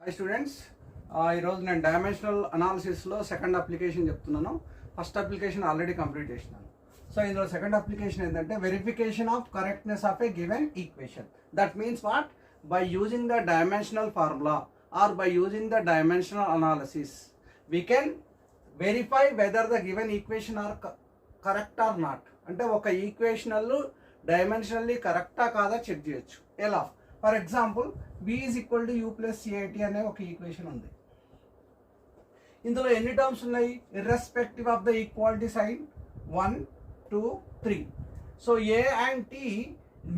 Hi students, ఈరోజు నేను dimensional అనాలిసిస్లో సెకండ్ అప్లికేషన్ చెప్తున్నాను. ఫస్ట్ అప్లికేషన్ ఆల్రెడీ కంప్లీట్ చేసినాను. సో ఇందులో సెకండ్ అప్లికేషన్ ఏంటంటే verification of correctness of a given equation. That means what? By using the dimensional formula or by using the dimensional analysis we can verify whether the given equation are correct or not. అంటే ఒక ఈక్వేషనల్ dimensionally కరెక్టా కాదా check చేయొచ్చు. ఎలా? For example b is equal to u plus CIT అనే ఒక equation ఉంది. ఇందులో ఎన్ని టర్మ్స్ ఉన్నాయి? Irrespective of the equality sign 1, 2, 3. So a and t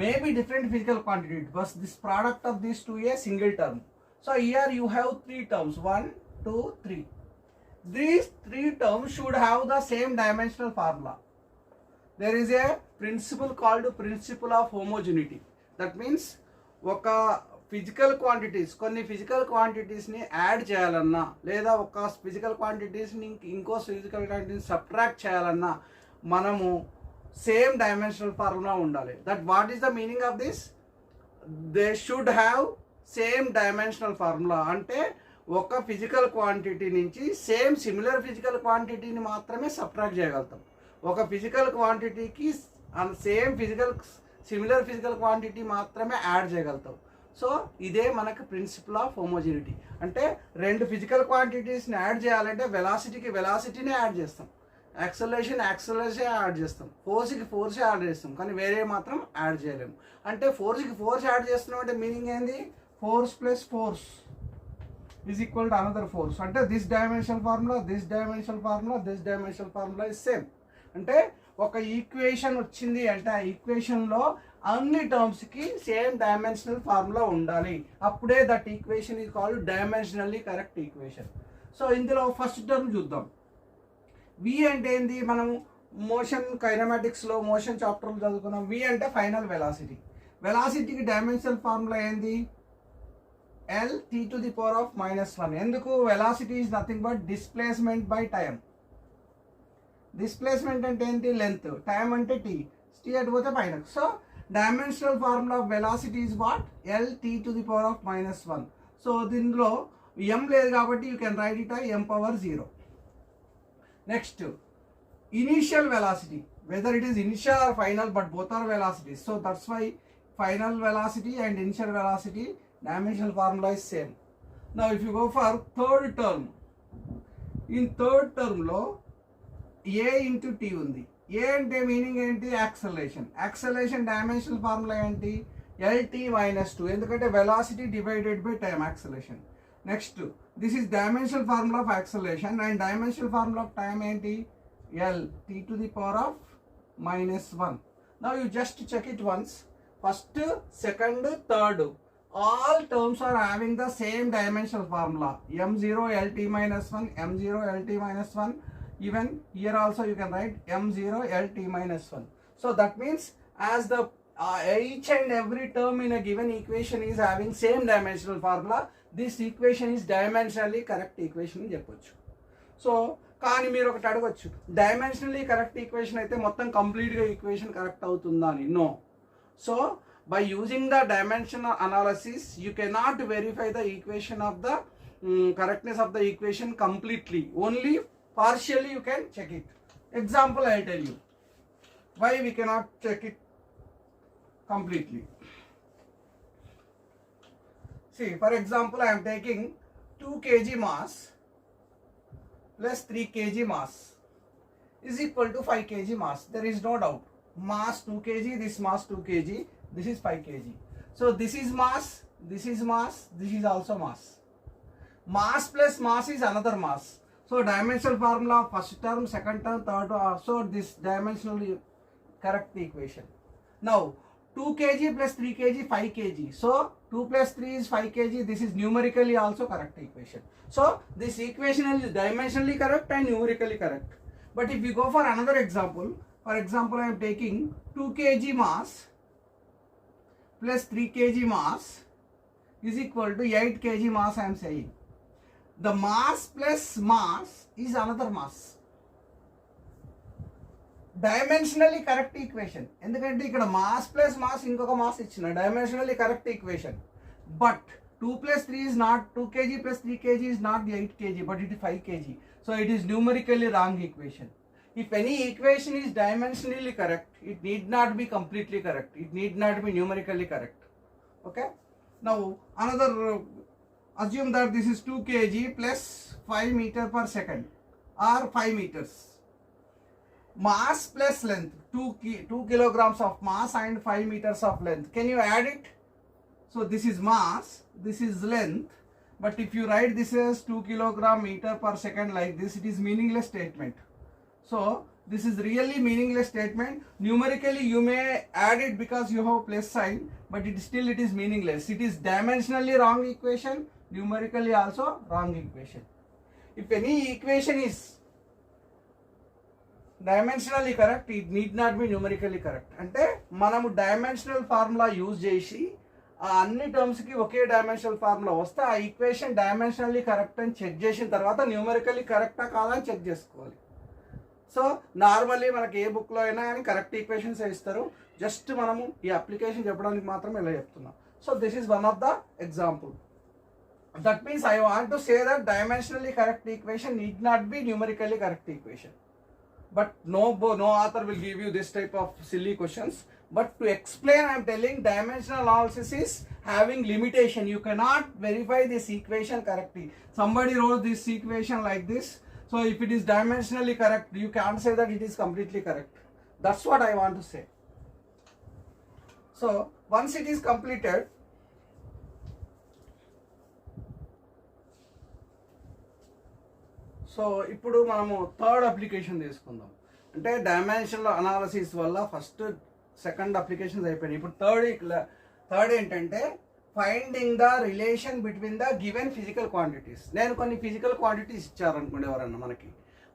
may be different physical quantity, but this product of these two a single term. So here you have three terms, 1, 2, 3. These three terms should have the same dimensional formula. There is a principle called principle of homogeneity. That means ఒక physical quantities కొన్ని physical క్వాంటిటీస్ని add చేయాలన్నా లేదా ఒక physical క్వాంటిటీస్ని ఇంకో physical క్వాంటిటీని subtract చేయాలన్నా మనము same dimensional formula ఉండాలి. That what is the meaning of this? They should have same dimensional formula. అంటే ఒక ఫిజికల్ క్వాంటిటీ నుంచి సేమ్ సిమిలర్ ఫిజికల్ క్వాంటిటీని మాత్రమే సబ్ట్రాక్ట్ చేయగలుగుతాం. ఒక ఫిజికల్ క్వాంటిటీకి సేమ్ సిమిలర్ ఫిజికల్ క్వాంటిటీ మాత్రమే యాడ్ చేయగలుగుతాం. సో ఇదే మనకు ప్రిన్సిపల్ ఆఫ్ హోమోజినిటీ. అంటే రెండు ఫిజికల్ క్వాంటిటీస్ని యాడ్ చేయాలంటే వెలాసిటీకి వెలాసిటీనే యాడ్ చేస్తాం, యాక్సలరేషన్ యాడ్ చేస్తాం, ఫోర్స్కి ఫోర్స్ యాడ్ చేస్తాం, కానీ వేరే మాత్రం యాడ్ చేయలేము. అంటే ఫోర్స్కి ఫోర్స్ యాడ్ చేస్తున్నాం అంటే మీనింగ్ ఏంది? Force plus force is equal to another force. అంటే this dimensional formula, this dimensional formula, this dimensional formula is same. అంటే ఒక ఈక్వేషన్ వచ్చింది అంటే ఆ ఈక్వేషన్లో అన్ని టర్మ్స్కి సేమ్ డైమెన్షనల్ ఫార్ములా ఉండాలి. అప్పుడే that equation is called dimensionally correct equation. So ఇందులో ఫస్ట్ టర్మ్ చూద్దాం. వి అంటే ఏంది? మనం మోషన్ కైనమాటిక్స్లో మోషన్ చాప్టర్లో చదువుకున్నాం. వి అంటే ఫైనల్ వెలాసిటీ. వెలాసిటీకి డైమెన్షనల్ ఫార్ములా ఏంది? L T to the power of -1. ఎందుకు? Velocity is nothing but displacement by time. Displacement అంటే ఏంటి? లెంత్. టైం అంటే టీ. టీ అటు పోతే పైన. So dimensional formula of velocity is what? L T to the power of -1. So దీనిలో M లేదు కాబట్టి you can write it M power 0. Next initial velocity, whether it is initial are final, but both are velocities. So that's why final velocity and initial velocity dimensional formula is same. Now if you go for third term, in third term లో a into t ఉంది. a అంటే meaning ఏంటి? Acceleration. Acceleration dimensional formula ఏంటి? lt -2. ఎందుకంటే velocity divided by time, acceleration. Next this is dimensional formula of acceleration and dimensional formula of time ఏంటి? l t to the power of -1. Now you just check it once. First, second, third, all terms are having the same dimensional formula. m0 lt -1, m0 lt -1. Even here also you can write m0 lt -1. So that means as the each and every term in a given equation is having same dimensional formula, this equation is dimensionally correct equation అని చెప్పొచ్చు. So కానీ మీరు ఒకటి అడగచ్చు, dimensionally correct equation అయితే మొత్తం కంప్లీట్గా equation correct అవుతుందా అని. No. So by using the dimensional analysis you cannot verify the equation of the correctness of the equation completely. Only partially you can check it. Example I tell you why we cannot check it completely. See, for example, I am taking 2 kg mass plus 3 kg mass is equal to 5 kg mass. There is no doubt. Mass 2 kg, this mass 2 kg, this is 5 kg. So this is mass, this is mass, this is also mass. Mass plus mass is another mass. So dimensional formula first term, second term, third term, so this dimensionally correct equation. Now 2 kg plus 3 kg 5 kg. So 2 plus 3 is 5 kg. This is numerically also correct equation. So this equation is dimensionally correct and numerically correct. But if you go for another example, for example I am taking 2 kg mass plus 3 kg mass is equal to 8 kg mass. I am saying the mass plus mass is another mass. Dimensionally correct equation. ఎందుకంటే ఇక్కడ mass plus mass ఇంకొక mass ఇచ్చిన dimensionally correct equation. But 2 plus 3 is not 2 kg plus 3 kg is not 8 kg, but it is 5 kg. So it is numerically wrong equation. If any equation is dimensionally correct, it need not be completely correct. It need not be numerically correct. Okay. Now another, assume that this is 2 kg plus 5 meter per second or 5 meters. Mass plus length, 2 kilograms of mass and 5 meters of length. Can you add it? So this is mass, this is length, but if you write this as 2 kilogram meter per second like this, it is meaningless statement. So this is really meaningless statement. Numerically you may add it because you have plus sign, but it is meaningless. It is dimensionally wrong equation, numerically also wrong equation. If any equation is dimensionally correct, it need not be numerically correct. అంటే మనము dimensional formula use చేసి ఆ అన్ని టర్మ్స్కి ఒకే dimensional formula వస్తే ఆ equation dimensionally correct అని check చేసిన తర్వాత న్యూమరికల్లీ కరెక్టా కాదా అని చెక్ చేసుకోవాలి. సో నార్మల్లీ మనకి ఏ బుక్లో అయినా కానీ కరెక్ట్ ఈక్వేషన్స్ ఇస్తారు. జస్ట్ మనము ఈ అప్లికేషన్ చెప్పడానికి మాత్రం ఇలా చెప్తున్నాం. So this is one of the example. That means I want to say that dimensionally correct equation need not be numerically correct equation. But no author will give you this type of silly questions. But to explain, I am telling dimensional analysis is having limitation. You cannot verify this equation correctly. Somebody wrote this equation like this. So if it is dimensionally correct, you can't say that it is completely correct. That's what I want to say. So once it is completed, so ఇప్పుడు మనము third application తీసుకుందాం. అంటే dimensional analysis వల్ల first second applications అయిపోయినాయి. ఇప్పుడు third ఏంటంటే finding the relation between the given physical quantities. నేను కొన్ని ఫిజికల్ క్వాంటిటీస్ ఇచ్చారనుకోండి ఎవరన్నా మనకి,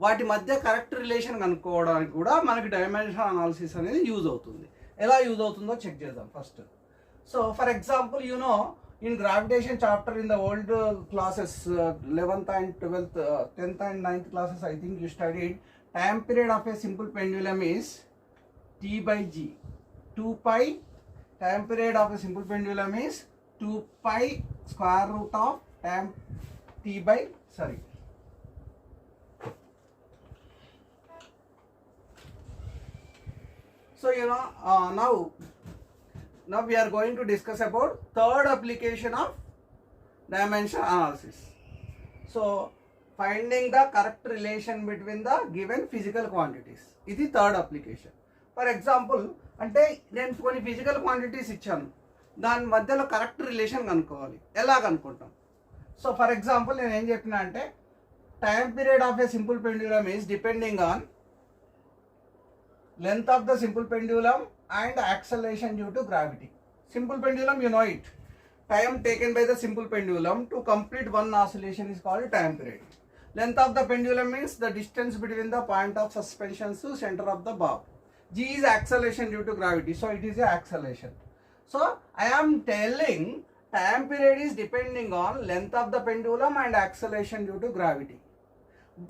వాటి మధ్య కరెక్ట్ రిలేషన్ కనుక్కోవడానికి కూడా మనకి డైమెన్షనల్ అనాలిసిస్ అనేది యూజ్ అవుతుంది. ఎలా యూజ్ అవుతుందో చెక్ చేద్దాం first. So for example in gravitation chapter in the old classes, 11th and 12th, 10th and 9th classes, I think you studied time period of a simple pendulum is T by G. 2 pi, time period of a simple pendulum is 2 pi square root of time T by, sorry. So now we are going to discuss about third application of dimensional analysis. So finding the correct relation between the given physical quantities. ఇది third application. For example అంటే నేను కొన్ని physical quantities ఇచ్చాను, దాని మధ్యలో correct relation కనుక్కోవాలి. ఎలా కనుక్కుంటాం? So for example నేను ఏం చెప్పినా అంటే time period of A simple pendulum is depending on length of the simple pendulum and acceleration due to gravity. Simple pendulum, you know it. Time taken by the simple pendulum to complete one oscillation is called time period. Length of the pendulum means the distance between the point of suspension to center of the bob. G is acceleration due to gravity, so it is a acceleration. So I am telling time period is depending on length of the pendulum and acceleration due to gravity.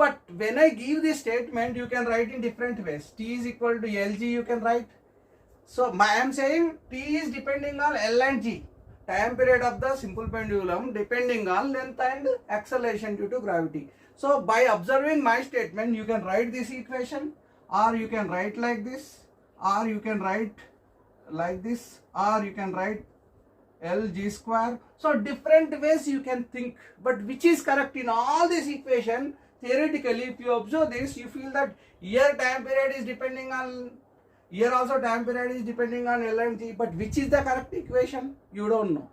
But when I give this statement, you can write in different ways. T is equal to Lg, you can write. So I am saying T is depending on L and G. Time period of the simple pendulum depending on length and acceleration due to gravity. So by observing my statement, you can write this equation, or you can write like this, or you can write like this, or you can write Lg square. So different ways you can think. But which is correct in all this equation? Theoretically, if you observe this, you feel that here time period is depending on, here also time period is depending on L and G, but which is the correct equation? You don't know.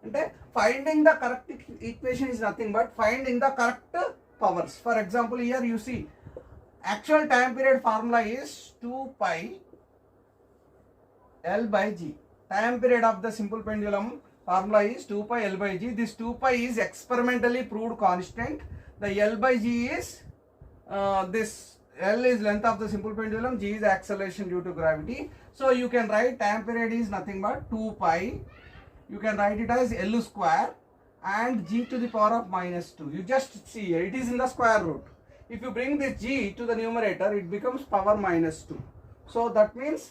Okay? Finding the correct equation is nothing but finding the correct powers. For example, here you see actual time period formula is 2 pi L by G. Time period of the simple pendulum formula is 2 pi L by G. This 2 pi is experimentally proved constant. The L by G is this L is length of the simple pendulum, G is acceleration due to gravity. So you can write time period is nothing but 2 pi. You can write it as L square and G to the power of -2. You just see here, it is in the square root. If you bring this G to the numerator, it becomes power -2. So that means,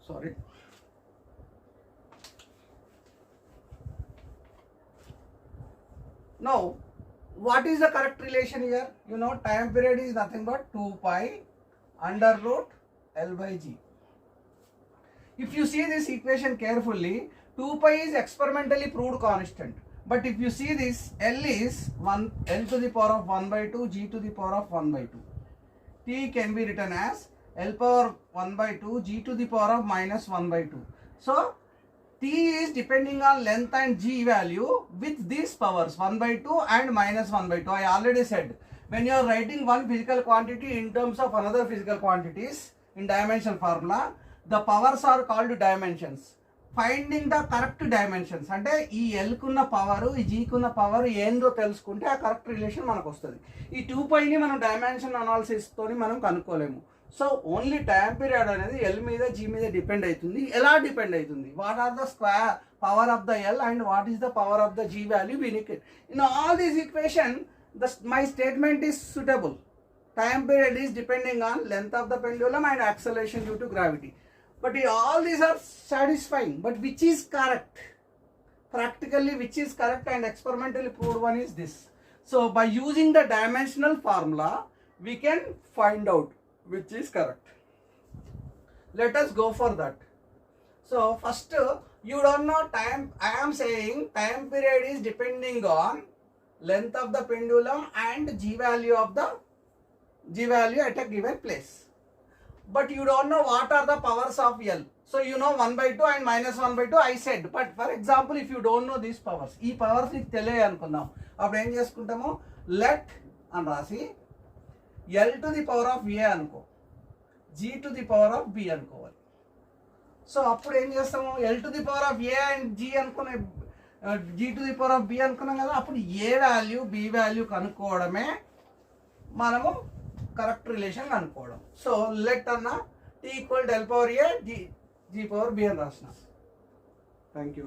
sorry. Now what is the correct relation here? You know, time period is nothing but 2 pi under root L by G. If you see this equation carefully, 2 pi is experimentally proved constant. But if you see this, L is 1, L to the power of 1 by 2, G to the power of 1 by 2. T can be written as L power 1 by 2, G to the power of minus 1 by 2. So T is depending on length and G value with these powers 1 by 2 and minus 1 by 2. I already said, when you are writing one physical quantity in terms of another physical quantities in dimensional formula, the powers are called dimensions. Finding the correct dimensions, అంటే ఈ L కున్న power ఈ G కున్న power ఏందో తెలుసుకుంటే ఆ correct relation మనకు వస్తుంది. ఈ 2 పైని మనం డైమెన్షన్ అనాలిసిస్ తోని మనం కనుక్కోలేము. సో ఓన్లీ టైం పీరియడ్ అనేది L మీద G మీద డిపెండ్ అవుతుంది. ఎలా డిపెండ్ అవుతుంది? What are the square power of the L and what is the power of the G value? In all this equation my statement is suitable. Time period is depending on length of the pendulum and acceleration due to gravity. But all these are satisfying. But which is correct? Practically, which is correct and experimentally proved one is this. So by using the dimensional formula, we can find out which is correct. Let us go for that. So first, you don't know time. I am saying time period is depending on length of the pendulum and G value at a given place. But you don't know what are the powers of L. So you know 1 by 2 and minus 1 by 2 I said. But for example, if you don't know these powers, ఈ powers నీకు తెలియ అనుకుందాం, అప్పుడు ఏం చేసుకుంటాము, let అని రాసి L to the power of A అనుకో, G to the power of B అనుకోవాలి. సో అప్పుడు ఏం చేస్తాము, L to the power of A and G అనుకునే G to the power of B అనుకున్నాం కదా, అప్పుడు A వాల్యూ B వాల్యూ కనుక్కోవడమే మనము కరెక్ట్ రిలేషన్ కనుక్కోవడం. సో లెట్ అన్న T equal L power A G power B అని రాసిన. Thank you.